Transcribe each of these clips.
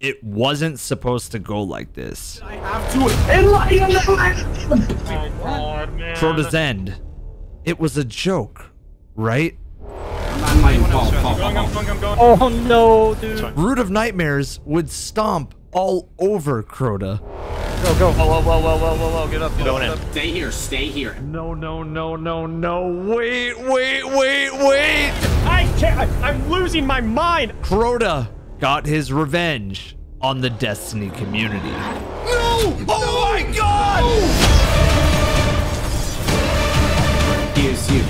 It wasn't supposed to go like this. I have to enlighten the land. Oh God, man. Crota's End. It was a joke, right? I'm going. Oh no, dude. Root of Nightmares would stomp all over Crota. Go. Whoa. Get up. Going in. Stay here. Stay here. No. Wait. I can't. I'm losing my mind. Crota got his revenge on the Destiny community. No! Oh my God! Here's you.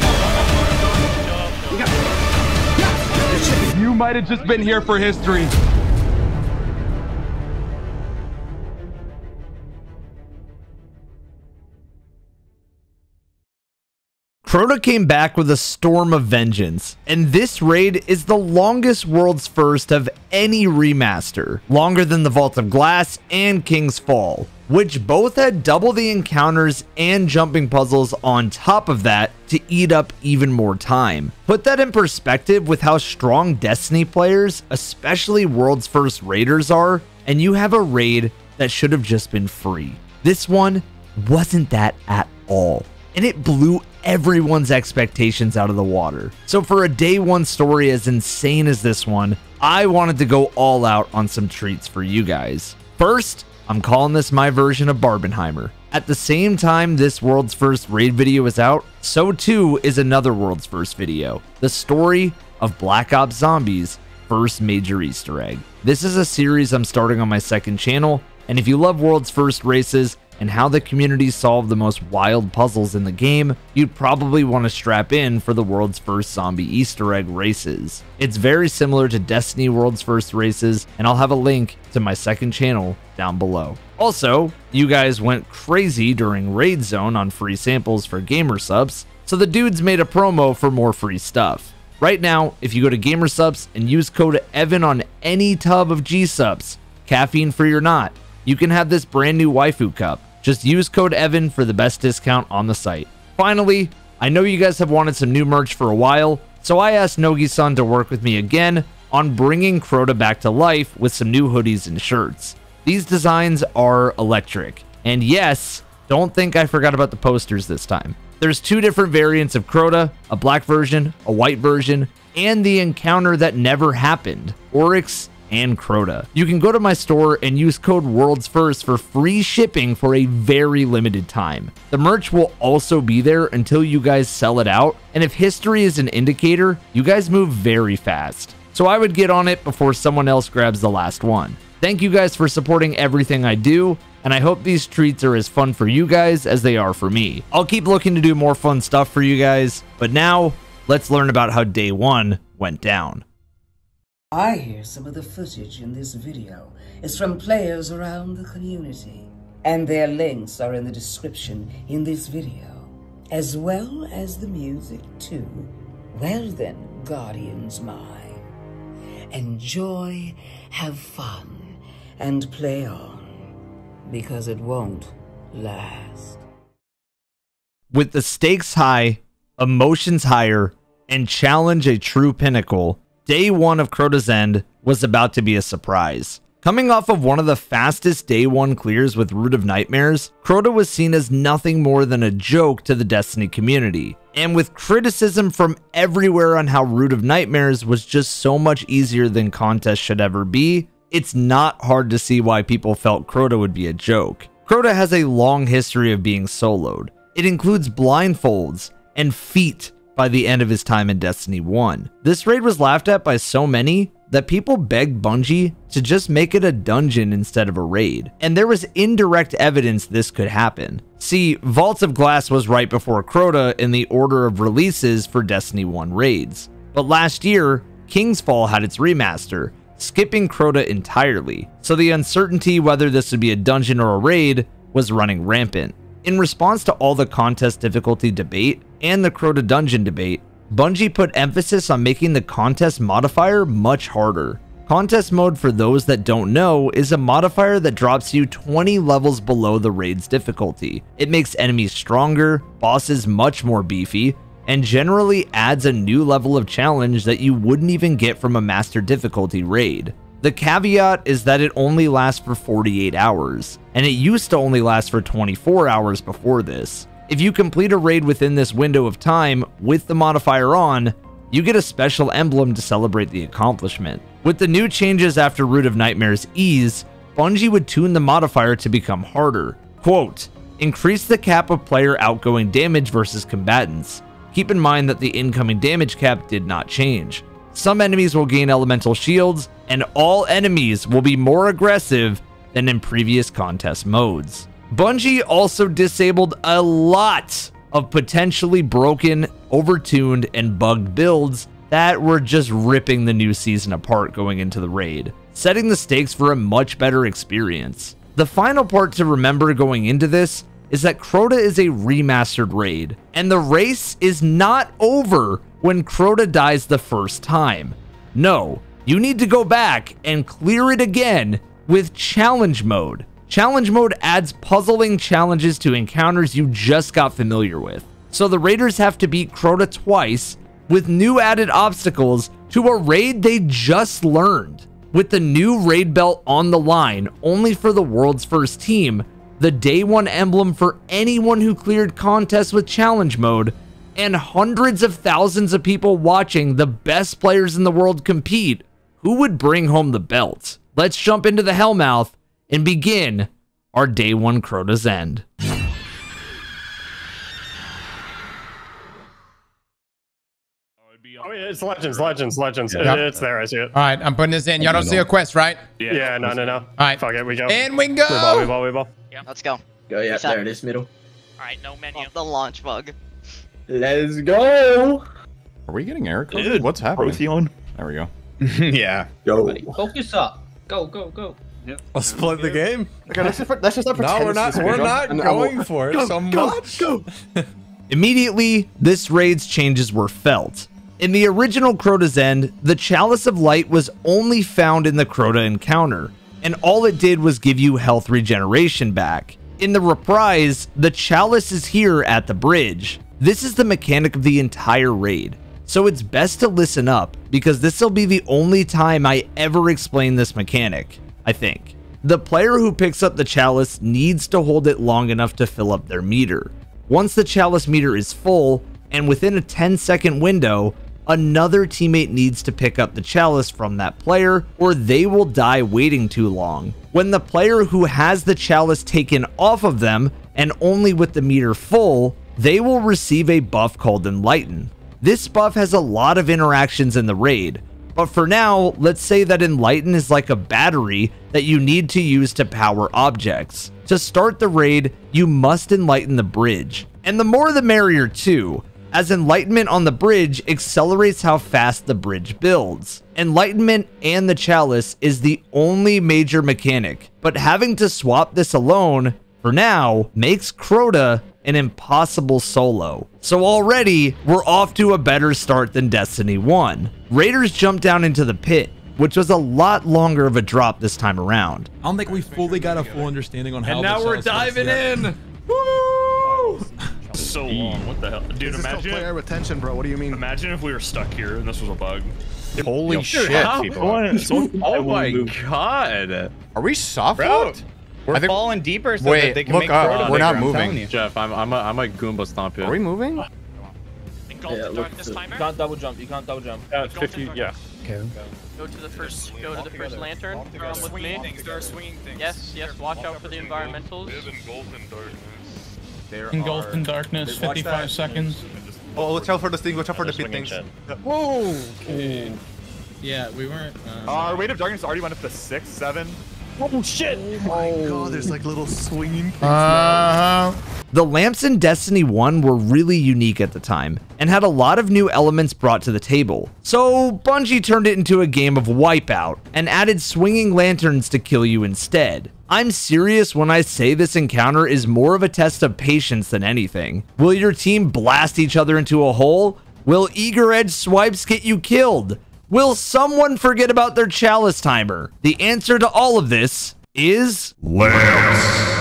You might have just been here for history. Crota came back with a storm of vengeance, and this raid is the longest world's first of any remaster, longer than the Vault of Glass and King's Fall, which both had double the encounters and jumping puzzles on top of that to eat up even more time. Put that in perspective with how strong Destiny players, especially world's first raiders, are, and you have a raid that should have just been free. This one wasn't that at all, and it blew everyone's expectations out of the water. So for a day one story as insane as this one, I wanted to go all out on some treats for you guys. First, I'm calling this my version of Barbenheimer. At the same time this world's first raid video is out, so too is another world's first video, the story of Black Ops Zombies' first major Easter egg. This is a series I'm starting on my second channel, and if you love world's first races and how the community solved the most wild puzzles in the game, you'd probably want to strap in for the world's first zombie Easter egg races. It's very similar to Destiny World's First Races, and I'll have a link to my second channel down below. Also, you guys went crazy during Raid Zone on free samples for gamer subs, so the dudes made a promo for more free stuff. Right now, if you go to gamer subs and use code EVAN on any tub of G subs, caffeine free or not, you can have this brand new waifu cup. Just use code EVAN for the best discount on the site. Finally, I know you guys have wanted some new merch for a while, so I asked Nogi-san to work with me again on bringing Crota back to life with some new hoodies and shirts. These designs are electric, and yes, don't think I forgot about the posters this time. There's two different variants of Crota, a black version, a white version, and the encounter that never happened, Oryx and Crota. You can go to my store and use code WORLDSFIRST for free shipping for a very limited time. The merch will also be there until you guys sell it out, and if history is an indicator, you guys move very fast. So I would get on it before someone else grabs the last one. Thank you guys for supporting everything I do, and I hope these treats are as fun for you guys as they are for me. I'll keep looking to do more fun stuff for you guys, but now let's learn about how day one went down. I hear some of the footage in this video is from players around the community, and their links are in the description in this video, as well as the music too. Well then, guardians mine, enjoy, have fun, and play on, because it won't last. With the stakes high, emotions higher, and challenge a true pinnacle, Day one of Crota's End was about to be a surprise. Coming off of one of the fastest day one clears with Root of Nightmares, Crota was seen as nothing more than a joke to the Destiny community. And with criticism from everywhere on how Root of Nightmares was just so much easier than contests should ever be, it's not hard to see why people felt Crota would be a joke. Crota has a long history of being soloed. It includes blindfolds and feet by the end of his time in Destiny 1. This raid was laughed at by so many that people begged Bungie to just make it a dungeon instead of a raid. And there was indirect evidence this could happen. See, Vault of Glass was right before Crota in the order of releases for Destiny 1 raids. But last year, King's Fall had its remaster, skipping Crota entirely. So the uncertainty whether this would be a dungeon or a raid was running rampant. In response to all the contest difficulty debate and the Crota dungeon debate, Bungie put emphasis on making the contest modifier much harder. Contest mode, for those that don't know, is a modifier that drops you 20 levels below the raid's difficulty. It makes enemies stronger, bosses much more beefy, and generally adds a new level of challenge that you wouldn't even get from a master difficulty raid. The caveat is that it only lasts for 48 hours, and it used to only last for 24 hours before this. If you complete a raid within this window of time with the modifier on, you get a special emblem to celebrate the accomplishment. With the new changes after Root of Nightmare's ease, Bungie would tune the modifier to become harder. Quote, increase the cap of player outgoing damage versus combatants. Keep in mind that the incoming damage cap did not change. Some enemies will gain elemental shields, and all enemies will be more aggressive than in previous contest modes. Bungie also disabled a lot of potentially broken, overtuned, and bugged builds that were just ripping the new season apart going into the raid, setting the stakes for a much better experience. The final part to remember going into this is that Crota is a remastered raid, and the race is not over when Crota dies the first time. No, you need to go back and clear it again with challenge mode. Challenge mode adds puzzling challenges to encounters you just got familiar with. So the raiders have to beat Crota twice with new added obstacles to a raid they just learned. With the new raid belt on the line only for the world's first team, the day one emblem for anyone who cleared contests with challenge mode, and hundreds of thousands of people watching the best players in the world compete, who would bring home the belt? Let's jump into the Hellmouth and begin our day one Crota's End. Oh, yeah, it's Legends. Yep. It's there, I see it. All right, I'm putting this in. Y'all don't see a quest, right? Yeah, no. All right. Fuck it, we go. And we go. We ball. Yeah. Let's go. Go, yeah, there it is, middle. Alright, no menu. The launch bug. Let's go! Are we getting error code? What's happening? Procyon. There we go. Yeah. Go. Focus up. Go. Yep. Let's play the game. Okay, let's just not pretend. No, we're not going for it so much. Go. Immediately, this raid's changes were felt. In the original Crota's End, the Chalice of Light was only found in the Crota encounter, and all it did was give you health regeneration back. In the reprise, the Chalice is here at the bridge. This is the mechanic of the entire raid, so it's best to listen up, because this will be the only time I ever explain this mechanic, I think. The player who picks up the Chalice needs to hold it long enough to fill up their meter. Once the Chalice meter is full, and within a 10-second window, another teammate needs to pick up the Chalice from that player, or they will die waiting too long. When the player who has the Chalice taken off of them, and only with the meter full, they will receive a buff called Enlighten. This buff has a lot of interactions in the raid, but for now, let's say that Enlighten is like a battery that you need to use to power objects. To start the raid, you must enlighten the bridge, and the more the merrier too, as enlightenment on the bridge accelerates how fast the bridge builds. Enlightenment and the Chalice is the only major mechanic, but having to swap this alone, for now, makes Crota an impossible solo. So already, we're off to a better start than Destiny 1. Raiders jumped down into the pit, which was a lot longer of a drop this time around. I don't think we fully got a full understanding on how. And now we're diving in. Woo! So long. What the hell, dude? Imagine player retention, bro. What do you mean? Imagine if we were stuck here and this was a bug. Holy shit, people. Oh my god. Are we soft locked? We're falling deeper so Wait, that they can look make up. Crota We're bigger, not I'm moving. telling you. Jeff, I'm a Goomba stomp here. Are we moving? Engulf the darkness timer. You can't double jump. 50, yeah. Okay. Go to the first lantern. Come with me. Start swinging things. Yes. Watch out for the environmentals. Engulfed in darkness. 55 seconds. Oh, watch out for the thing. Watch out for the pit things. Whoa. Okay. Yeah, we weren't. Our weight of darkness already went up to 6, 7. Oh shit! Oh my god, there's like little swinging things. The lamps in Destiny 1 were really unique at the time, and had a lot of new elements brought to the table. So Bungie turned it into a game of Wipeout, and added swinging lanterns to kill you instead. I'm serious when I say this encounter is more of a test of patience than anything. Will your team blast each other into a hole? Will eager edge swipes get you killed? Will someone forget about their Chalice timer? The answer to all of this is lamps.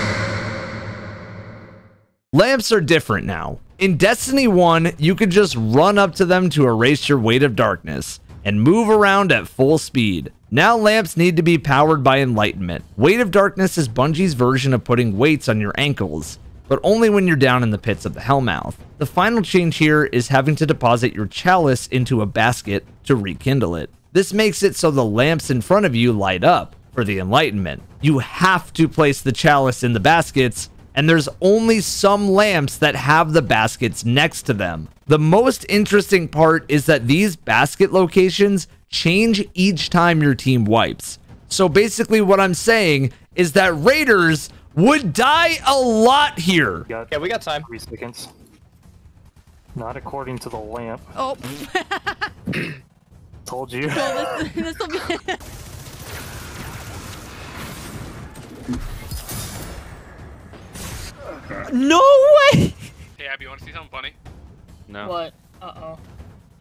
Lamps are different now. In Destiny 1, you could just run up to them to erase your weight of darkness. and move around at full speed. Now lamps need to be powered by enlightenment. Weight of Darkness is Bungie's version of putting weights on your ankles, but only when you're down in the pits of the Hellmouth. The final change here is having to deposit your chalice into a basket to rekindle it. This makes it so the lamps in front of you light up for the enlightenment. You have to place the chalice in the baskets, and there's only some lamps that have the baskets next to them. The most interesting part is that these basket locations change each time your team wipes. So basically what I'm saying is that raiders would die a lot here. Yeah, we got time. 3 seconds. Not according to the lamp. Oh. Told you. This'll be No way! Hey, Abby, you want to see something funny? No. What? Uh-oh.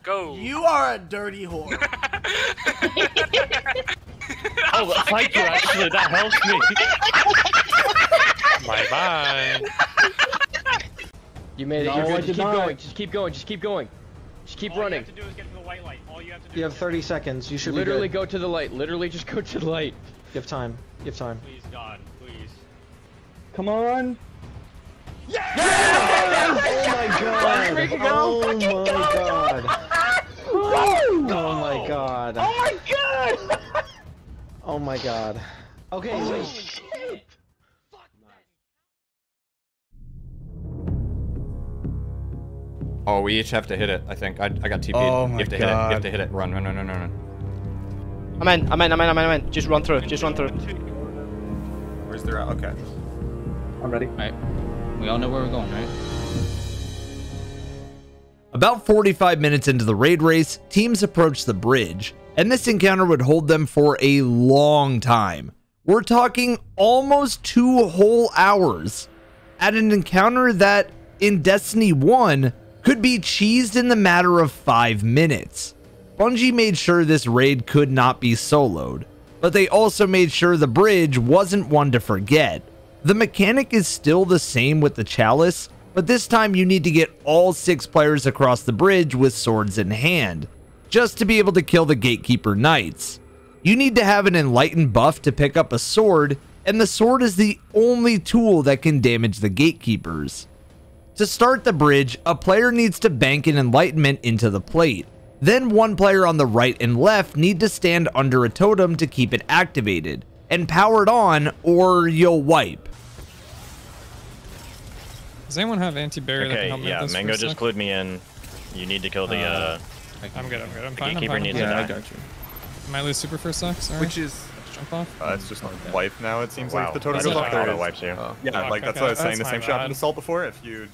Go. You are a dirty whore. Oh, thank you, actually. That helps me. Bye-bye. You made it. No, You're I good. did Just keep not. going. Just keep going. Just keep going. Just keep running. All you have to do is get to the white light. All you have to do You have 30 seconds. You should literally go to the light. Literally just go to the light. You have time. You have time. Please, God, please. Come on. Yeah! Oh my god! Oh my god! Oh my god! Oh my god! Oh my god! Okay, wait. Oh, we each have to hit it, I think. I got TP'd. Oh you my have to hit it. You God. have to hit it. Run. I'm in. Just run through. Just run through. Where's their out? Okay. I'm ready. Alright. We all know where we're going, right? About 45 minutes into the raid race, teams approach the bridge, and this encounter would hold them for a long time. We're talking almost 2 whole hours at an encounter that, in Destiny 1, could be cheesed in the matter of 5 minutes. Bungie made sure this raid could not be soloed, but they also made sure the bridge wasn't one to forget. The mechanic is still the same with the chalice, but this time you need to get all 6 players across the bridge with swords in hand, just to be able to kill the gatekeeper knights. You need to have an enlightened buff to pick up a sword, and the sword is the only tool that can damage the gatekeepers. To start the bridge, a player needs to bank an enlightenment into the plate. Then one player on the right and left need to stand under a totem to keep it activated and powered on, or you'll wipe. Does anyone have anti-barrier that can help me with this? Mango just clued me in. You need to kill the I'm good. I'm fine. gatekeeper needs to die. I got you. Might lose super for a sec. Sorry. Which is jump off. It's just wipe now. It seems like the totem That's goes just off. auto wipes you. Yeah, like that's okay, what I was saying. that's The same my shit happened bad. to Assault before. If you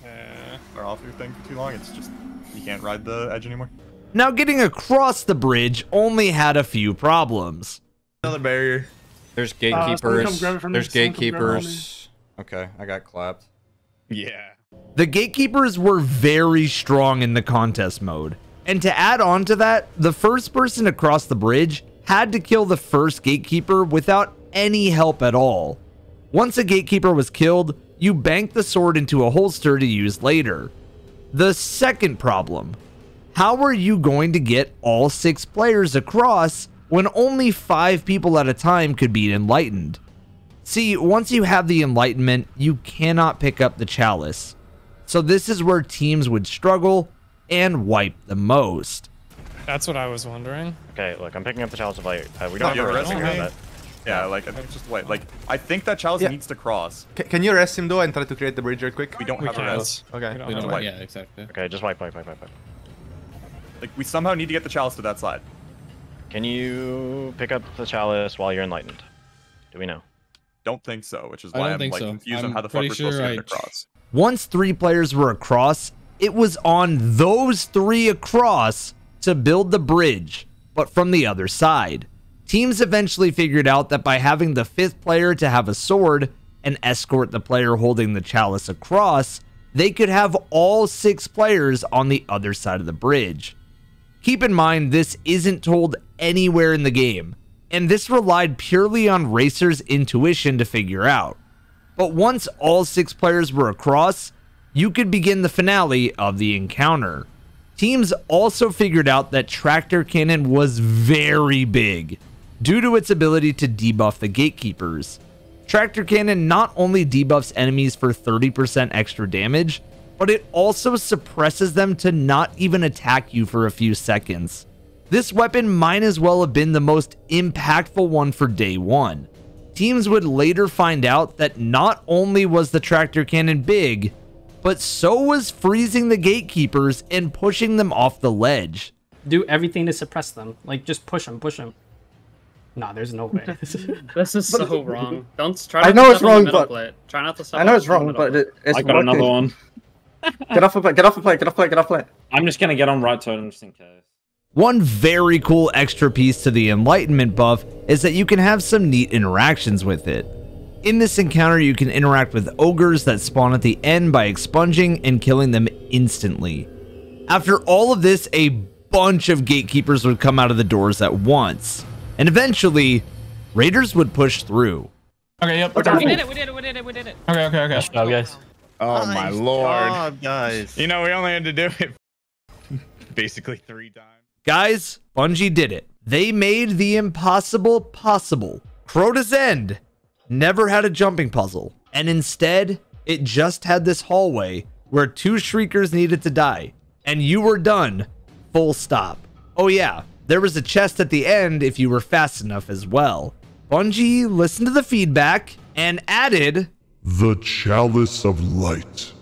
are off your thing for too long, it's just you can't ride the edge anymore. Now getting across the bridge only had a few problems. Another barrier. There's someone gatekeepers. come grab it from me. There's Someone come grab it from gatekeepers. Okay, I got clapped. Yeah. The gatekeepers were very strong in the contest mode. And to add on to that, the first person across the bridge had to kill the first gatekeeper without any help at all. Once a gatekeeper was killed, you banked the sword into a holster to use later. The second problem: how are you going to get all 6 players across when only 5 people at a time could be enlightened? See, once you have the enlightenment, you cannot pick up the chalice. So this is where teams would struggle and wipe the most. That's what I was wondering. Okay, look, I'm picking up the chalice of light. We don't have a rest here, but Yeah, like it's just wait. Like I think that chalice needs to cross. Can you rest him though and try to create the bridge real quick? We don't have a rest. Okay. We don't wipe. Yeah, exactly. okay, just wipe. Like we somehow need to get the chalice to that side. Can you pick up the chalice while you're enlightened? Do we know? Don't think so, which is I why don't I'm think like so. confused on I'm how the fuck we're pretty supposed to sure get it across. Once 3 players were across, it was on those 3 across to build the bridge, but from the other side. Teams eventually figured out that by having the 5th player to have a sword and escort the player holding the chalice across, they could have all 6 players on the other side of the bridge. Keep in mind, this isn't told anywhere in the game, and this relied purely on racers' intuition to figure out. But once all 6 players were across, you could begin the finale of the encounter. Teams also figured out that Tractor Cannon was very big due to its ability to debuff the gatekeepers. Tractor Cannon not only debuffs enemies for 30% extra damage, but it also suppresses them to not even attack you for a few seconds. This weapon might as well have been the most impactful one for day one. Teams would later find out that not only was the Tractor Cannon big, but so was freezing the gatekeepers and pushing them off the ledge. Do everything to suppress them. Like, just push them, push them. Nah, there's no way. This is so wrong. Don't try. I Not know to it's step on the wrong, middle but plate. Try not to step I know on it's the wrong, middle but plate. it's I got working. another one. Get off the plate, get off the plate, get off the plate, get off the plate. I'm just gonna get on right totem just in case. One very cool extra piece to the Enlightenment buff is that you can have some neat interactions with it. In this encounter, you can interact with ogres that spawn at the end by expunging and killing them instantly. After all of this, a bunch of gatekeepers would come out of the doors at once, and eventually, raiders would push through. Okay, yep. We did it. We did it. We did it. We did it. Okay, okay, okay. Nice job, guys. Oh my lord. job, guys. You know, we only had to do it basically 3 times. Guys, Bungie did it. They made the impossible possible. Crota's End never had a jumping puzzle, and instead, it just had this hallway where 2 Shriekers needed to die, and you were done, full stop. Oh yeah, there was a chest at the end if you were fast enough as well. Bungie listened to the feedback and added the Chalice of Light.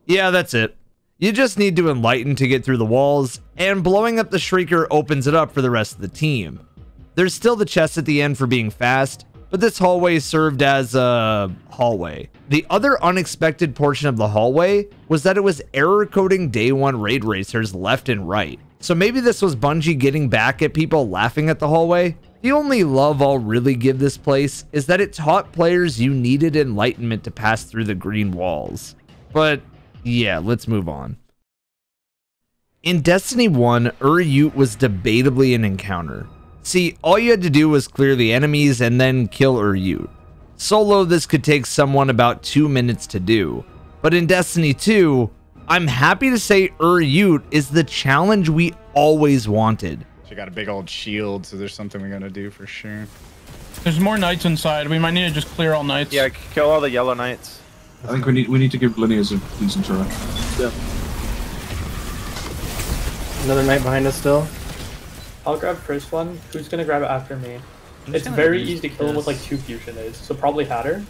Yeah, that's it. You just need to enlighten to get through the walls, and blowing up the Shrieker opens it up for the rest of the team. There's still the chest at the end for being fast, but this hallway served as a hallway. The other unexpected portion of the hallway was that it was error coding day 1 raid racers left and right. So maybe this was Bungie getting back at people laughing at the hallway? The only love I'll really give this place is that it taught players you needed enlightenment to pass through the green walls. But yeah, let's move on. In Destiny 1, Yut was debatably an encounter. See, all you had to do was clear the enemies and then kill Yut. Solo, this could take someone about 2 minutes to do. But in Destiny 2, I'm happy to say Yut is the challenge we always wanted. She got a big old shield, so there's something we're gonna do for sure. There's more knights inside. We might need to just clear all knights. Yeah, kill all the yellow knights. I think we need to give Lineas a decent try. Yeah. Another knight behind us still. I'll grab first one. Who's gonna grab it after me? It's very easy to kill him with like 2 fusion aids, so probably Hatter.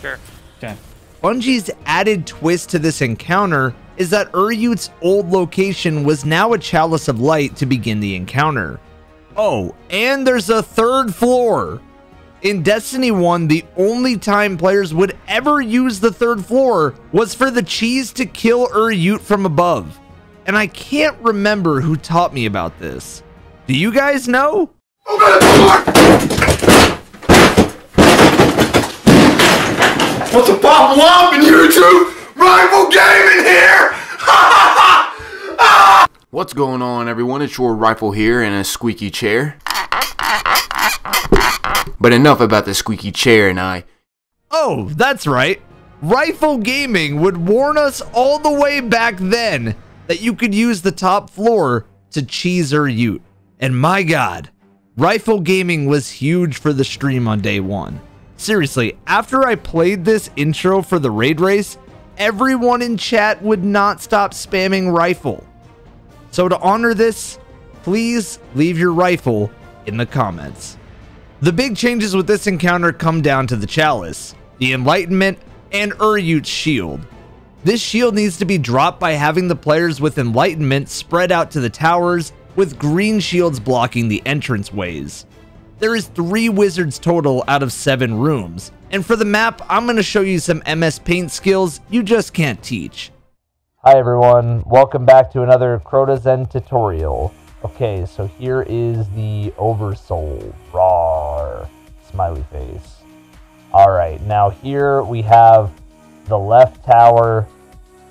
Sure. Okay. Bungie's added twist to this encounter is that Yut's old location was now a Chalice of Light to begin the encounter. Oh, and there's a 3rd floor. In Destiny 1, the only time players would ever use the 3rd floor was for the cheese to kill Yut from above. And I can't remember who taught me about this. Do you guys know? What's a pop lump in YouTube? Rival Gaming here! What's going on, everyone? It's your Rifle here in a squeaky chair. But enough about the squeaky chair and I. Oh, that's right. Rifle Gaming would warn us all the way back then that you could use the top floor to cheese Yut. And my god, Rifle Gaming was huge for the stream on day 1. Seriously, after I played this intro for the raid race, everyone in chat would not stop spamming Rifle. So to honor this, please leave your rifle in the comments. The big changes with this encounter come down to the Chalice, the Enlightenment, and Yut's shield. This shield needs to be dropped by having the players with Enlightenment spread out to the towers with green shields blocking the entranceways. There is 3 wizards total out of 7 rooms, and for the map, I'm going to show you some MS Paint skills you just can't teach. Hi everyone, welcome back to another Crota's End tutorial. Okay, so here is the Oversoul. Rawr. Smiley face. Alright, now here we have the left tower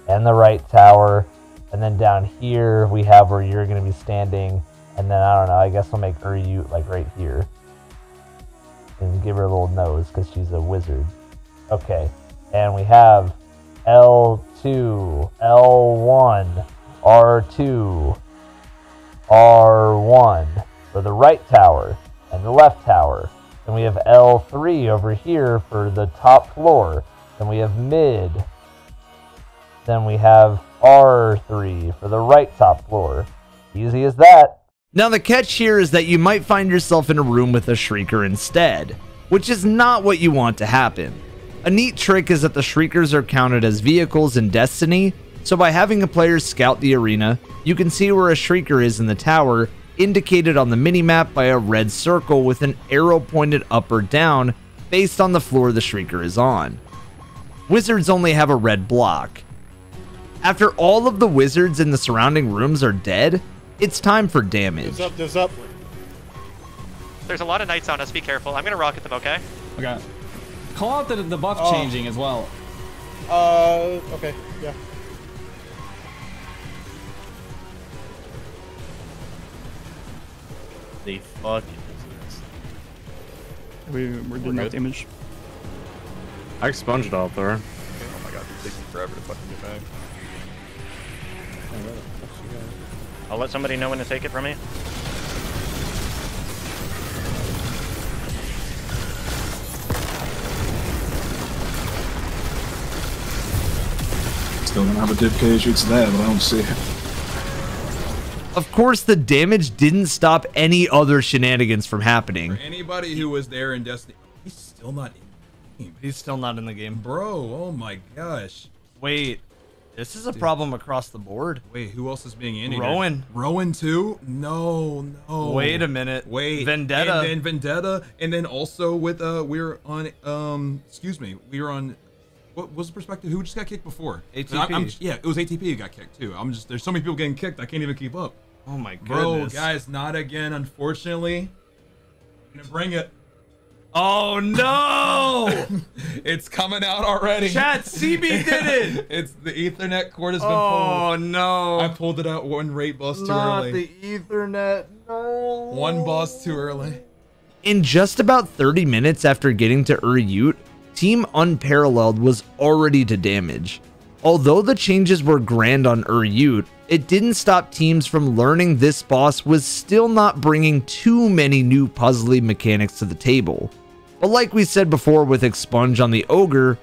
and the right tower, and then down here we have where you're going to be standing, and then I don't know, I guess I'll make Yut like right here. And give her a little nose because she's a wizard. Okay, and we have L2, L1, R2, R1 for the right tower and the left tower. Then we have L3 over here for the top floor. Then we have mid. Then we have R3 for the right top floor. Easy as that. Now the catch here is that you might find yourself in a room with a Shrieker instead, which is not what you want to happen. A neat trick is that the Shriekers are counted as vehicles in Destiny, so by having a player scout the arena, you can see where a Shrieker is in the tower, indicated on the minimap by a red circle with an arrow pointed up or down based on the floor the Shrieker is on. Wizards only have a red block. After all of the wizards in the surrounding rooms are dead, it's time for damage. There's up. There's a lot of knights on us. Be careful. I'm gonna rocket them, okay? Okay. Call out the buff changing as well. Okay, yeah. The fuck is this? We're doing that damage. I expunged off there. Oh my god, it's taking forever to fucking get back. I'll let somebody know when to take it from me. Still gonna have a div cage, it's there, but I don't see it. Of course, the damage didn't stop any other shenanigans from happening. For anybody who was there in Destiny, he's still not in the game. He's still not in the game. Bro, oh my gosh. Wait, this is a problem across the board. Wait, who else is being in here? Rowan. Rowan too? No. Wait a minute. Wait. Vendetta. And then Vendetta, and then also with we're on excuse me, we were on. What was the perspective? Who just got kicked before? ATP. Yeah, it was ATP who got kicked too. There's so many people getting kicked, I can't even keep up. Oh my goodness. Bro, guys, not again, unfortunately. I'm gonna bring it. Oh no! It's coming out already. Chat, CB did it! It's the Ethernet cord has been pulled. Oh no! I pulled it out one rate bus too Not early. the Ethernet, no! One boss too early. In just about 30 minutes after getting to Yut, Team Unparalleled was already to damage. Although the changes were grand on Yut, it didn't stop teams from learning this boss was still not bringing too many new puzzly mechanics to the table. But like we said before with Expunge on the Ogre,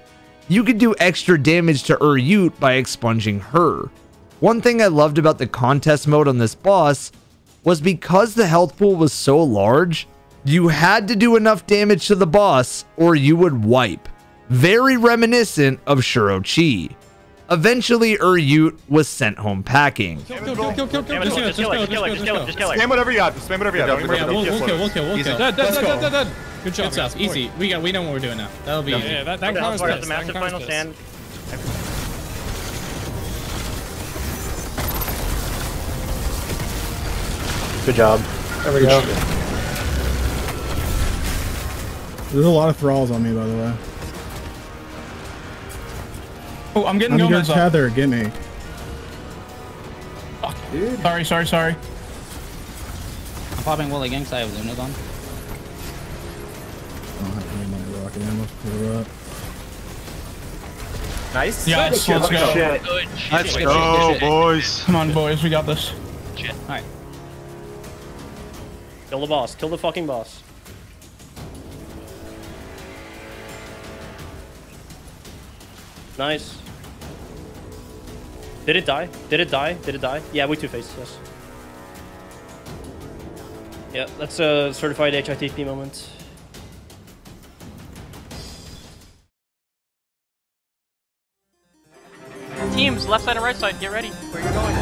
you could do extra damage to Yut by expunging her. One thing I loved about the contest mode on this boss was because the health pool was so large, you had to do enough damage to the boss or you would wipe. Very reminiscent of Shuro-Chi. Eventually, Yut was sent home packing. Just kill her. Spam whatever you have. Spam whatever you have. Yeah, we'll kill. Dead. Good job. Easy. We know what we're doing now. That'll be easy. Yeah, that counts. The massive final stand. Good job. There we go. There's a lot of thralls on me, by the way. Oh, I'm getting your Gomez up. tether, get me. Fuck. Sorry. I'm popping Willy Gang because I have Luna's on. I don't have any more rocket ammo to put her up. Nice. Yes, let's go. Let's go, boys. Come on, boys, we got this. Alright. Kill the boss. Kill the fucking boss. Nice. Did it die? Did it die? Yeah, we two-faced, yes. Yeah, that's a certified HITP moment. Teams, left side and right side, get ready. Where you're going.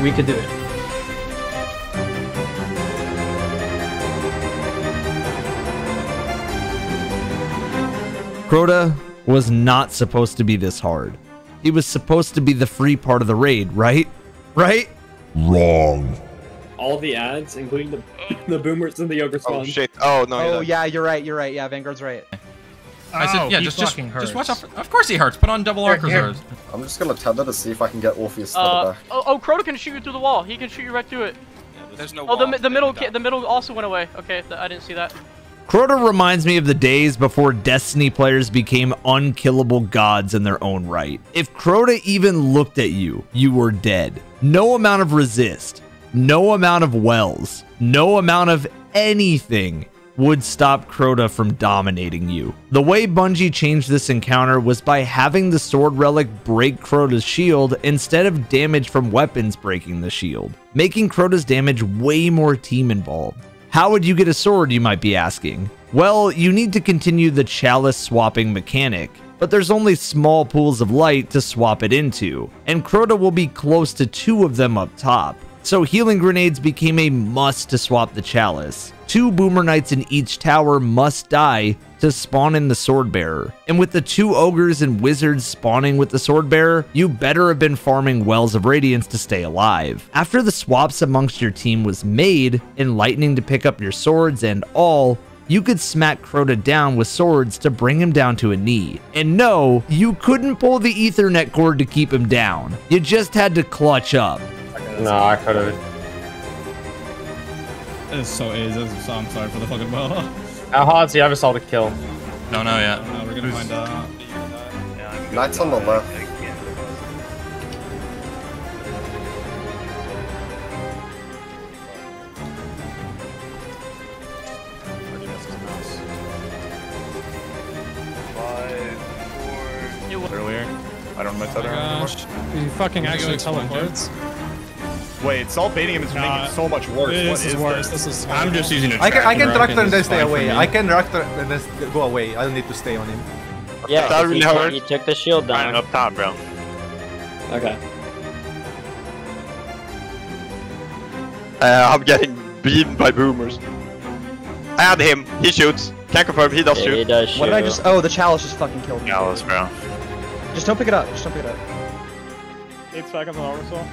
We could do it. Crota was not supposed to be this hard. He was supposed to be the free part of the raid, right? Right? Wrong. All the ads, including the boomers and the yoga spawn. Oh shit. Oh no. Oh yeah, you're right. Yeah, Vanguard's right. I said, yeah, just watch out. Of course he hurts. Put on double arc reserves. I'm just gonna tether to see if I can get Orpheus tether back. Crota can shoot you through the wall. He can shoot you right through it. There's no wall. The middle also went away. Okay, I didn't see that. Crota reminds me of the days before Destiny players became unkillable gods in their own right. If Crota even looked at you, you were dead. No amount of resist, no amount of wells, no amount of anything would stop Crota from dominating you. The way Bungie changed this encounter was by having the sword relic break Crota's shield instead of damage from weapons breaking the shield, making Crota's damage way more team involved. How would you get a sword, you might be asking? Well, you need to continue the chalice swapping mechanic, but there's only small pools of light to swap it into, and Crota will be close to 2 of them up top. So healing grenades became a must to swap the chalice. 2 boomer knights in each tower must die to spawn in the sword bearer. And with the 2 ogres and wizards spawning with the sword bearer, you better have been farming wells of radiance to stay alive. After the swaps amongst your team was made, enlightening to pick up your swords and all, you could smack Crota down with swords to bring him down to a knee. And no, you couldn't pull the Ethernet cord to keep him down. You just had to clutch up. No, I could have. It's so easy. So I'm sorry for the fucking ball. How hard's the oversoul to kill? Don't know yet. We're gonna find out. Knight's on the left. Earlier. I don't know my tether anymore. You fucking actually teleports. Wait, Salt baiting him is making it so much worse. This is worse. This is. I'm just using a. I can tractor and then stay away. I can tractor and then go away. I don't need to stay on him. Yeah, that really hurt. You took the shield down. Up top, bro. Okay. I'm getting beaten by boomers. I had him. He shoots. Can't confirm. He does shoot. He does shoot. What did I just? Oh, the chalice just fucking killed me. Chalice, bro. Just don't pick it up. Just don't pick it up. 8 seconds on oversoul.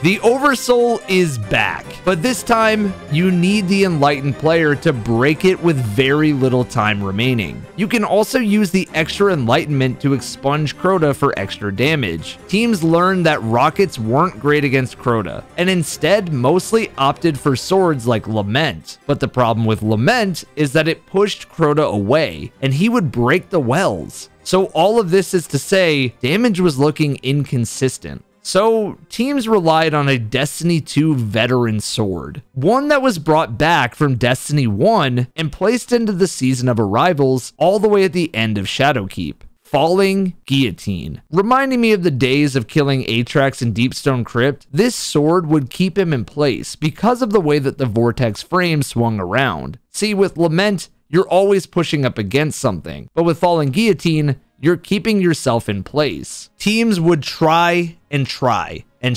The Oversoul is back, but this time you need the Enlightened player to break it with very little time remaining. You can also use the extra Enlightenment to expunge Crota for extra damage. Teams learned that rockets weren't great against Crota, and instead mostly opted for swords like Lament. But the problem with Lament is that it pushed Crota away, and he would break the wells. So all of this is to say, damage was looking inconsistent. So teams relied on a Destiny 2 veteran sword, one that was brought back from Destiny 1 and placed into the Season of Arrivals all the way at the end of Shadowkeep. Falling Guillotine. Reminding me of the days of killing Atrax in Deepstone Crypt, this sword would keep him in place because of the way that the Vortex frame swung around. See, with Lament, you're always pushing up against something, but with Falling Guillotine, you're keeping yourself in place. Teams would try and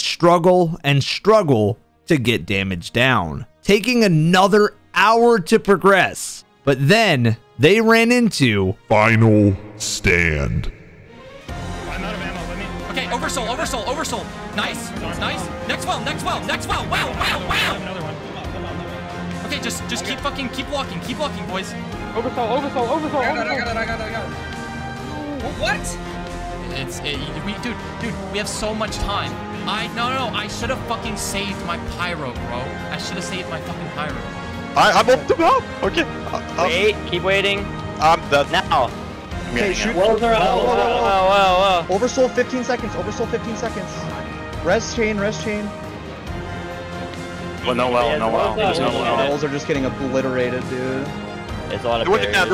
struggle to get damage down, taking another hour to progress. But then they ran into Final Stand. I'm out of ammo. Let me. Okay, oversoul. Nice. Next well. Wow. Another one. Come on. Okay, just keep walking, boys. Oversoul. I got it. What? Dude, we have so much time. No, I should have fucking saved my pyro, bro. I should have saved my fucking pyro. I'm up to help. Okay. Wait, keep waiting. I'm dead. Now. Okay, shoot. Wow. Oversoul 15 seconds. Res chain. Well, no well. There's no well. Wells are just getting obliterated, dude. It's a lot of do what you can.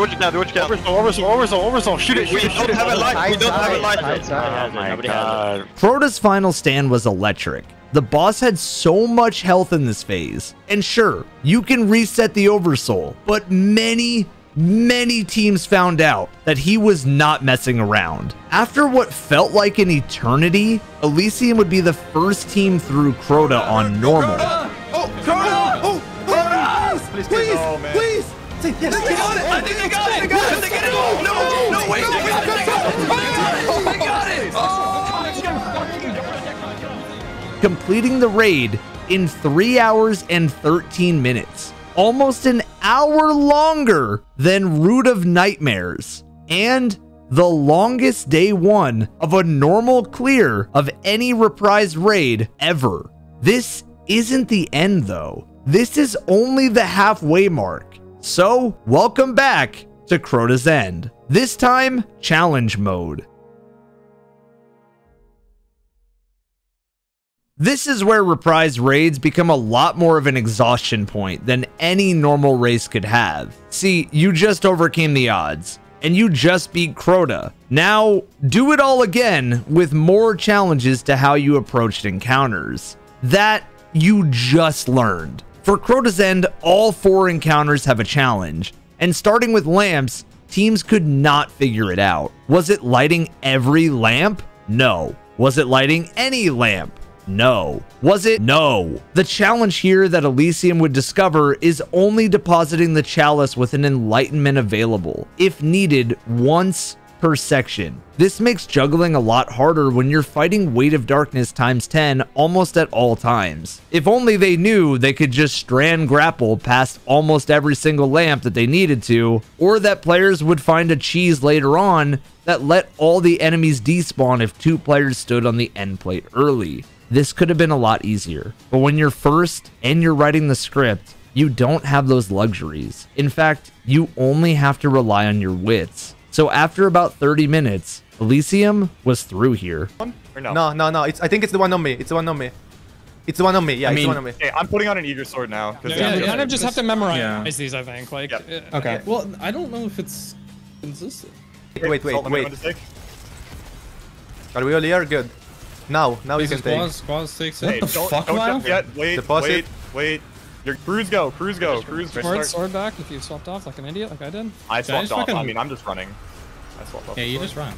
Oversoul. Shoot it. We don't have a light. Oh my god. Crota's final stand was electric. The boss had so much health in this phase. And sure, you can reset the Oversoul, but many teams found out that he was not messing around. After what felt like an eternity, Elysium would be the first team through Crota on normal. Crota! Please! Yes, they got it! I think they got it! Did they get it? No, wait! They got it! Completing the raid in 3 hours and 13 minutes. Almost an hour longer than Root of Nightmares. And the longest day one of a normal clear of any reprised raid ever. This isn't the end though. This is only the halfway mark. So, welcome back to Crota's End. This time, challenge mode. This is where reprise raids become a lot more of an exhaustion point than any normal race could have. See, you just overcame the odds, and you just beat Crota. Now, do it all again with more challenges to how you approached encounters. That you just learned. For Crota's End, all 4 encounters have a challenge, and starting with lamps, teams could not figure it out. Was it lighting every lamp? No. Was it lighting any lamp? No. Was it? No. The challenge here that Elysium would discover is only depositing the chalice with an enlightenment available, if needed, once per section. This makes juggling a lot harder when you're fighting Weight of Darkness times 10 almost at all times. If only they knew they could just strand grapple past almost every single lamp that they needed to, or that players would find a cheese later on that let all the enemies despawn if 2 players stood on the end plate early. This could have been a lot easier, but when you're first and you're writing the script, you don't have those luxuries. In fact, you only have to rely on your wits. So after about 30 minutes, Elysium was through here. Or no? No. I think it's the one on me. It's the one on me. It's the one on me. Yeah, it's the one on me. Okay, I'm putting on an eager sword now. Yeah, you kind of just have to memorize these, I think. Like, Okay. Well, I don't know if it's consistent. Wait. Are we all here? Good. Now you can take. Squaz takes it. What the fuck, don't Lyle? jump yet. Wait. Your crews go. Sword back if you swapped off like an idiot, like I did. I swapped off. I mean, I'm just running. I swapped off. Yeah, you just run.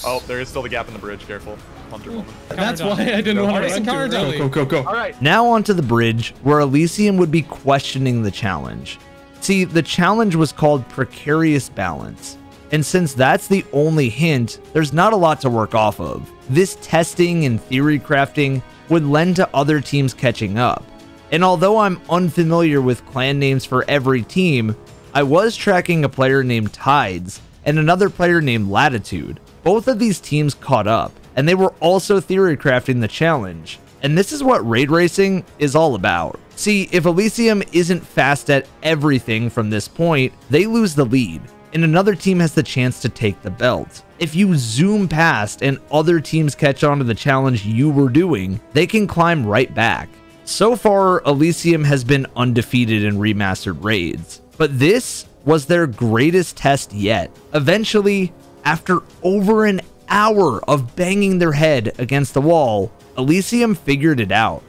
Oh, there is still the gap in the bridge. Careful. Hunter moment. That's why I didn't want to Go. All right. Now onto the bridge, where Elysium would be questioning the challenge. See, the challenge was called Precarious Balance. And since that's the only hint, there's not a lot to work off of. This testing and theory crafting would lend to other teams catching up. And although I'm unfamiliar with clan names for every team, I was tracking a player named Tides and another player named Latitude. Both of these teams caught up, and they were also theory crafting the challenge. And this is what raid racing is all about. See, if Elysium isn't fast at everything from this point, they lose the lead, and another team has the chance to take the belt. If you zoom past and other teams catch on to the challenge you were doing, they can climb right back. So far, Elysium has been undefeated in remastered raids, but this was their greatest test yet. Eventually, after over an hour of banging their head against the wall, Elysium figured it out.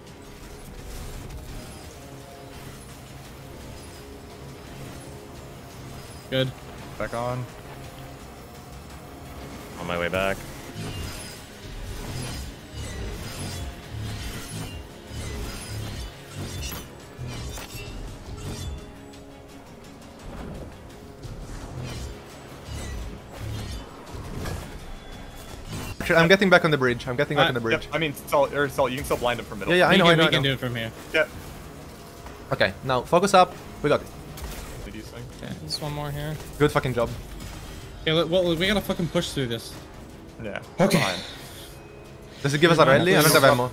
Good. Back on. On my way back. I'm getting back on the bridge. I'm getting back on the bridge. Yep. I mean, Salt, you can still blind him from middle. Yeah, I know. We can do it from here. Yeah. Okay, now focus up. We got it. Okay, there's one more here. Good fucking job. Okay, well, we gotta fucking push through this. Yeah. Okay. Does it give us a rally? I don't have ammo.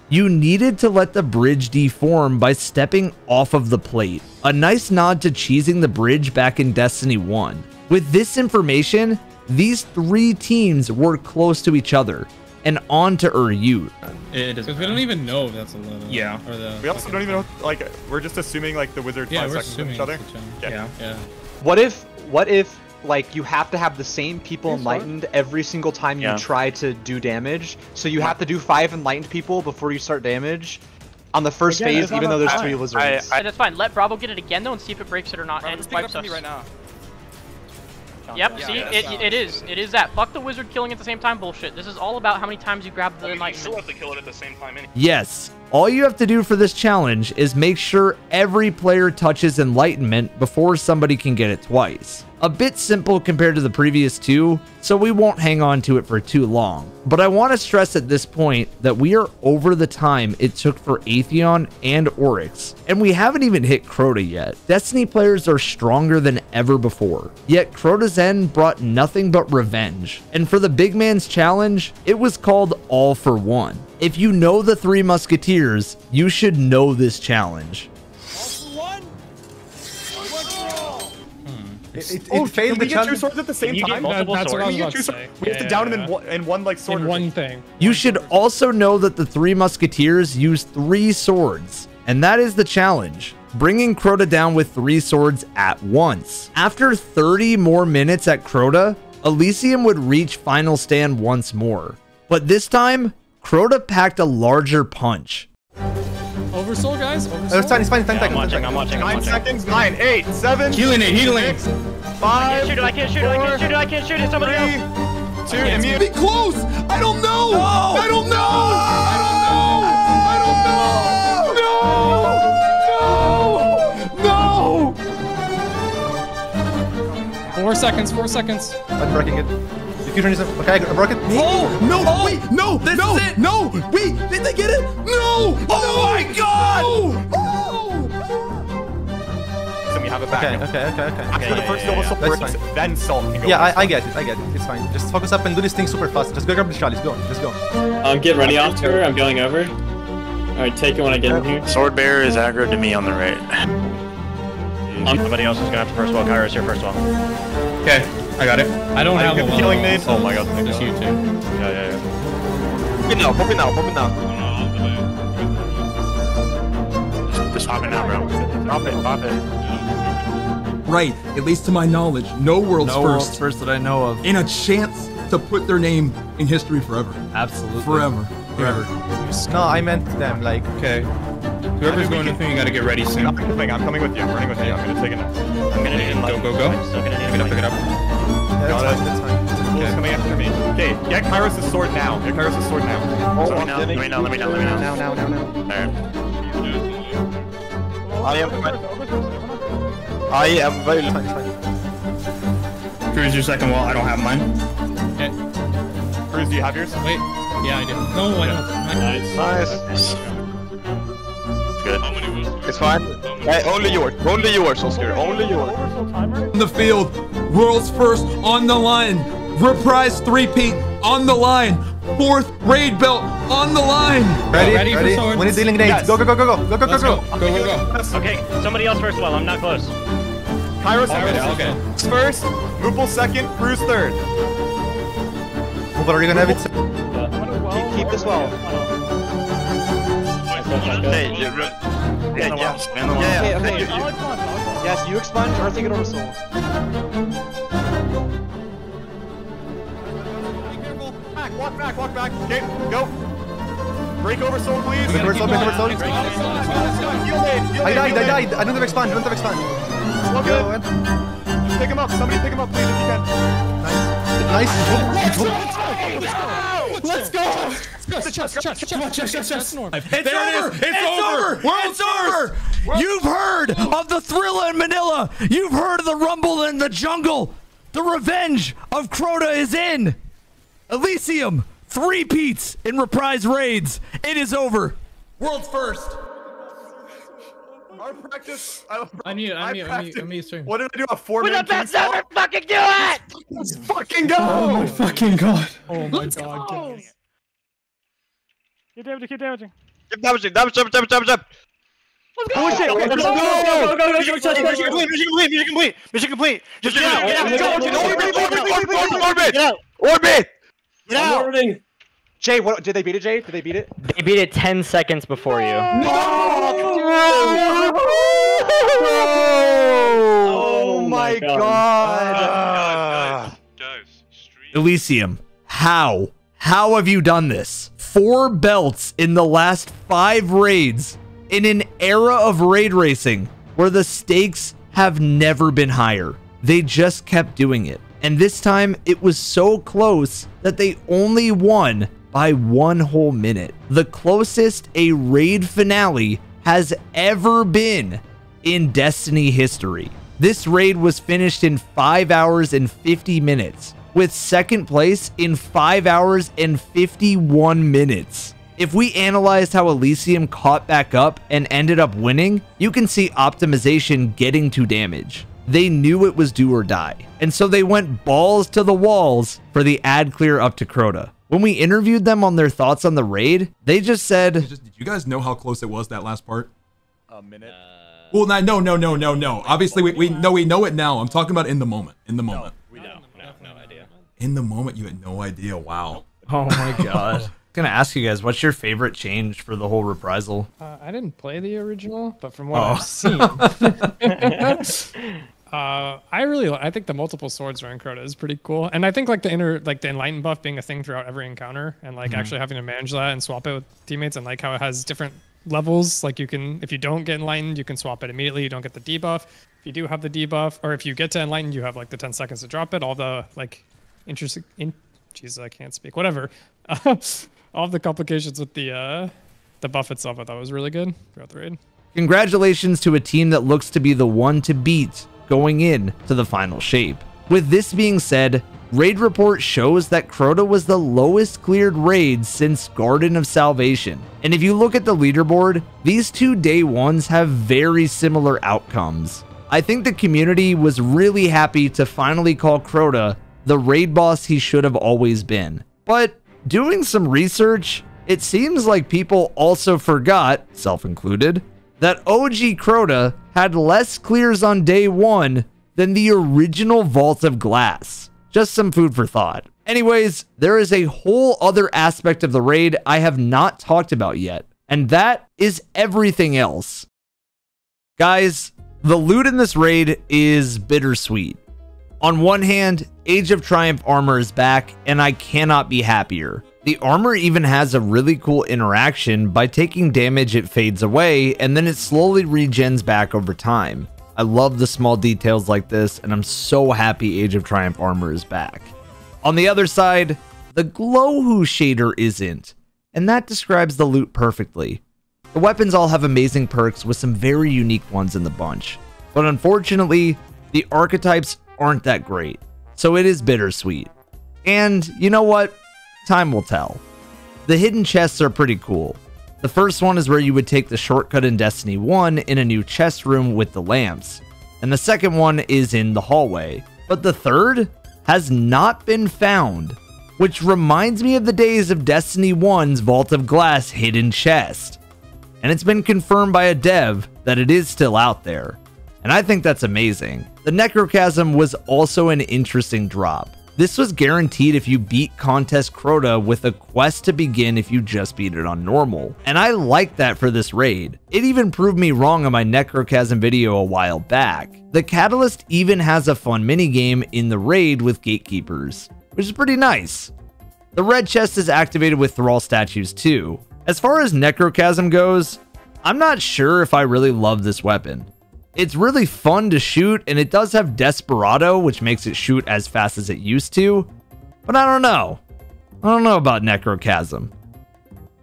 You needed to let the bridge deform by stepping off of the plate. A nice nod to cheesing the bridge back in Destiny 1. With this information, these 3 teams were close to each other and on to Yut. Because we don't even know if that's a little. Yeah. Or the We also don't even know, like, we're just assuming, like, the wizard 5 seconds with each other. Yeah. What if like you have to have the same people enlightened every single time you try to do damage? So you have to do 5 enlightened people before you start damage on the first phase, even though there's 3 wizards. That's fine. Let Bravo get it again though and see if it breaks it or not. And wipes us. right now. Yep, see, it is that. Fuck the wizard killing at the same time bullshit. This is all about how many times you grab the enlightenment. You still have to kill it at the same time anyway. Yes, all you have to do for this challenge is make sure every player touches enlightenment before somebody can get it twice. A bit simple compared to the previous 2, so we won't hang on to it for too long. But I want to stress at this point that we are over the time it took for Atheon and Oryx, and we haven't even hit Crota yet. Destiny players are stronger than ever before, yet Crota's End brought nothing but revenge. And for the big man's challenge, it was called All for One. If you know the 3 Musketeers, you should know this challenge. All for one? It failed we the get 2 challenge. swords at the same You get time? multiple That's what I was swords? about to say. We have to down him in one like sword. In one thing. You should also know that the Three Musketeers use 3 swords, and that is the challenge. Bringing Crota down with 3 swords at once. After 30 more minutes at Crota, Elysium would reach final stand once more. But this time, Crota packed a larger punch. Oversoul, guys. Oversoul. It's fine. It's fine. I'm watching. 9 seconds. 9, 8, 7. Healing it. Healing. 6, 5. I can't shoot it. Somebody else. 2, immune. Be close! I don't know! I don't know! No! 4 seconds. 4 seconds. I'm breaking it. Diffusion is okay. I broke it. Oh! No! Wait! No! No! Wait! Did they get it? No! Oh my God! So we have it back. Okay. After the first double soul breaks, then Salt can go. Yeah, I get it. It's fine. Just focus up and do this thing super fast. Just go grab the chalice. Go. Just go. Get ready after. I'm going over. Alright, take it when I get in here. Sword bearer is aggro to me on the right. Somebody else is gonna have to first wall. Kairos here first wall. Okay, I got it. I don't have a healing nade. Oh my god, just you too. Yeah. Pop it now. Just pop it now, bro. Pop it. Right, at least to my knowledge, no world's first that I know of. and a chance to put their name in history forever. Absolutely. Forever. No, I meant them. Like. Okay. Whoever's going with me, you gotta get ready soon. I'm coming with you. I'm running with you. I'm gonna take it now. I'm gonna need Go. I'm still gonna need Pick it up. That's fine. Fool's coming after me. Okay, get Kairos' sword now. Let me know. Now. Alright. I am very It's fine. Cruise your second wall. I don't have mine. Okay. Cruz, do you have yours? Wait. Yeah, I do. No, I don't. nice. Good. It's fine. Hey, only yours, Oscar. Only yours. In the field, world's first on the line. Reprise 3-peat on the line. 4th raid belt on the line. Ready? for swords. We need dealing nades. Go. Go. Okay, somebody else first wall. I'm not close. Kairos Okay. first, Moopel second, Cruz third. But are you gonna have it? Keep this well. Hey, Okay. Yes, you expunge or take it over soul. Walk back. Okay, go. Break over soul, please. Break over soul. Heal nade. I died. I don't have expand. Slow good. Just pick him up. Somebody pick him up, please, if you can. Nice. Let's go! Chest. It's over! World's over! You've heard of the thrill in Manila! You've heard of the rumble in the jungle! The revenge of Crota is in! Elysium, 3-peats in reprise raids. It is over. World's first. Our practice. I need stream. What did I do? A 4-man We're the best ever! Fucking do it! Let's fucking go! Oh my fucking god. Oh my god. Keep damaging. Keep damaging. Damage. Let's go! Push it! Mission complete. Just Get out! Orbit. Get out! Jay, what did they beat it, Jay? Did they beat it? They beat it 10 seconds before you. Oh my god! Elysium, how? How have you done this? 4 belts in the last 5 raids in an era of raid racing where the stakes have never been higher. They just kept doing it. And this time it was so close that they only won by 1 whole minute. The closest a raid finale has ever been in Destiny history. This raid was finished in 5 hours and 50 minutes, with second place in 5 hours and 51 minutes. If we analyzed how Elysium caught back up and ended up winning, you can see optimization getting to damage. They knew it was do or die, and so they went balls to the walls for the ad clear up to Crota. When we interviewed them on their thoughts on the raid, they just said, Did you guys know how close it was, that last part? A minute. Well, no. Obviously, we know it now. I'm talking about in the moment. In the moment. No idea. In the moment, you had no idea. Wow. Oh my god. I'm gonna ask you guys, what's your favorite change for the whole reprisal? I didn't play the original, but from what I've seen, I think the multiple swords around Crota is pretty cool, and I think like the enlightened buff being a thing throughout every encounter, and like actually having to manage that and swap it with teammates, and like how it has different levels. Like you can, if you don't get enlightened, you can swap it immediately. You don't get the debuff. If you do have the debuff, or if you get to enlightened, you have like the 10 seconds to drop it. All the like interesting, Jesus, I can't speak. Whatever. All of the complications with the buff itself, I thought was really good throughout the raid. Congratulations to a team that looks to be the one to beat going in to the final shape. With this being said, raid report shows that Crota was the lowest cleared raid since Garden of Salvation. And if you look at the leaderboard, these two day ones have very similar outcomes. I think the community was really happy to finally call Crota the raid boss he should have always been. But doing some research, it seems like people also forgot, self included, that OG Crota had less clears on day one than the original Vault of Glass. Just some food for thought. Anyways, there is a whole other aspect of the raid I have not talked about yet, and that is everything else. Guys, the loot in this raid is bittersweet. On one hand, Age of Triumph armor is back, and I cannot be happier. The armor even has a really cool interaction. By taking damage, it fades away, and then it slowly regens back over time. I love the small details like this, and I'm so happy Age of Triumph armor is back. On the other side, the Glowhoo shader isn't, and that describes the loot perfectly. The weapons all have amazing perks with some very unique ones in the bunch, but unfortunately, the archetypes aren't that great, so it is bittersweet. And you know what? Time will tell. The hidden chests are pretty cool. The first one is where you would take the shortcut in Destiny 1 in a new chest room with the lamps, and the second one is in the hallway. But the third has not been found, which reminds me of the days of Destiny 1's Vault of Glass hidden chest. And it's been confirmed by a dev that it is still out there, and I think that's amazing. The Necrochasm was also an interesting drop. This was guaranteed if you beat Contest Crota with a quest to begin if you just beat it on normal. And I like that for this raid. It even proved me wrong on my Necrochasm video a while back. The Catalyst even has a fun minigame in the raid with gatekeepers, which is pretty nice. The red chest is activated with Thrall statues too. As far as Necrochasm goes, I'm not sure if I really love this weapon. It's really fun to shoot, and it does have Desperado, which makes it shoot as fast as it used to, but I don't know. I don't know about Necrochasm.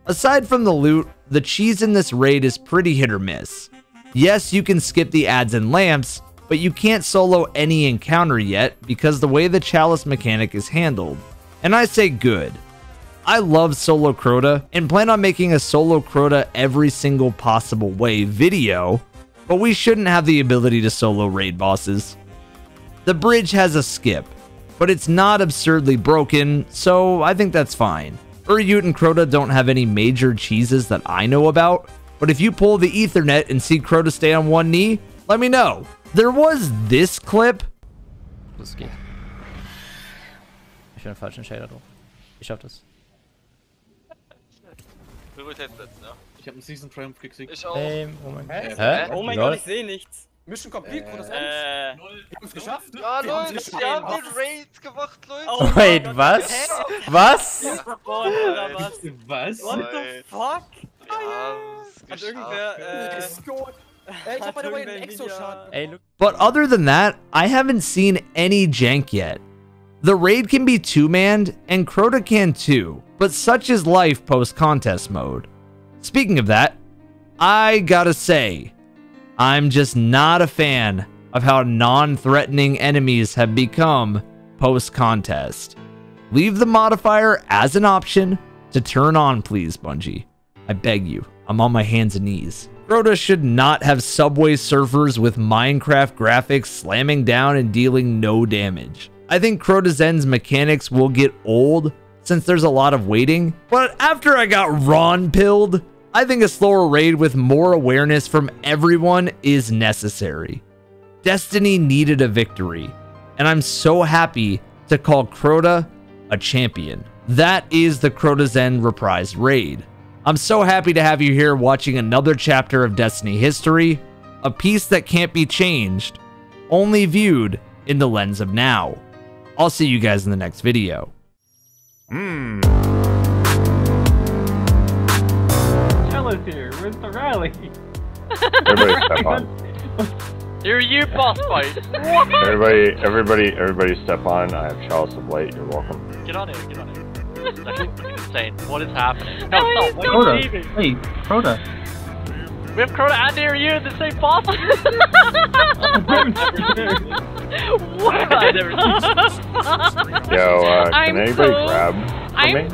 Aside from the loot, the cheese in this raid is pretty hit or miss. Yes, you can skip the ads and lamps, but you can't solo any encounter yet because the way the chalice mechanic is handled. And I say good. I love solo Crota and plan on making a solo Crota every single possible way video, but we shouldn't have the ability to solo raid bosses. The bridge has a skip, but it's not absurdly broken, so I think that's fine. Yut and Crota don't have any major cheeses that I know about, but if you pull the Ethernet and see Crota stay on one knee, let me know. There was this clip. Das geht. Ich bin im falschen Shader drauf. Ich schaff das. Prioritätsplätze, ja. Ich hab einen Season Triumph gekriegt. Ich auch. Moment. Hä? Oh mein Gott, ich sehe nichts. Mission complete, wo das Wir haben's geschafft. Ja, Leute, wir haben den Raid gemacht, Leute. Oh wait, was? Was? Was? What the fuck? Hat irgendwer, ich hab by the way einen Exo-Shot. But other than that, I haven't seen any jank yet. The raid can be two-manned, and Crota can too, but such is life post-contest mode. Speaking of that, I gotta say, I'm just not a fan of how non-threatening enemies have become post-contest. Leave the modifier as an option to turn on, please, Bungie. I beg you, I'm on my hands and knees. Crota should not have Subway Surfers with Minecraft graphics slamming down and dealing no damage. I think Crota Zen's mechanics will get old since there's a lot of waiting, but after I got Ron pilled, I think a slower raid with more awareness from everyone is necessary. Destiny needed a victory, and I'm so happy to call Crota a champion. That is the Crota's End reprised raid. I'm so happy to have you here watching another chapter of Destiny history, a piece that can't be changed, only viewed in the lens of now. I'll see you guys in the next video. Jealous here. Where's the rally? Everybody step on. Here you, boss fight. Everybody step on. I have Chalice of Light. You're welcome. Get on it, get on it. That's insane. What is happening? No, stop. What are you leaving? Hey, Crota. We have Crota and near you in the same boss. What? I never Yo, can anybody grab for me?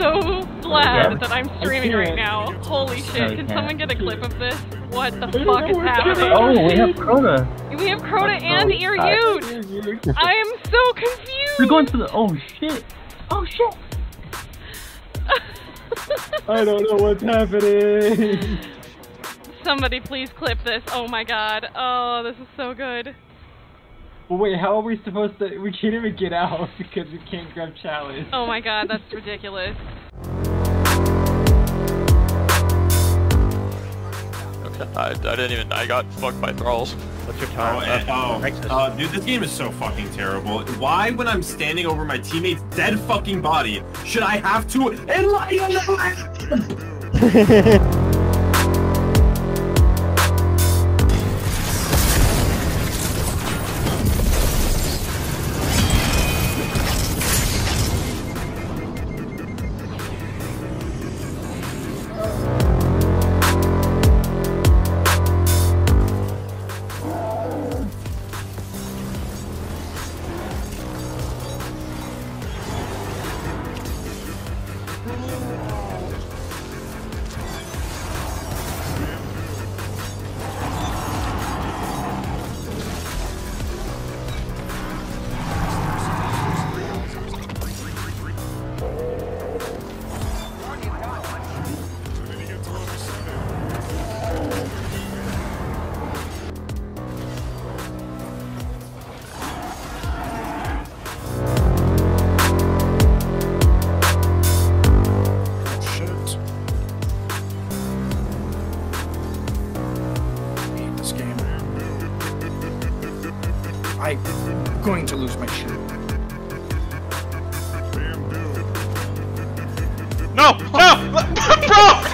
So glad that I'm streaming right now. Holy shit, can someone get a clip of this? What the fuck is happening? Oh, we have Crota. We have Crota and Yut. I am so confused. We're going to the... Oh shit. Oh shit. I don't know what's happening. Somebody please clip this. Oh my god. Oh, this is so good. Well, wait, how are we supposed to... We can't even get out because we can't grab Chalice. Oh my god, that's ridiculous. Okay, I didn't even... I got fucked by thralls. What's your time? Dude, this game is so fucking terrible. Why, when I'm standing over my teammate's dead fucking body, should I have to enlighten them? I'm going to lose my shit. No! No! Bro!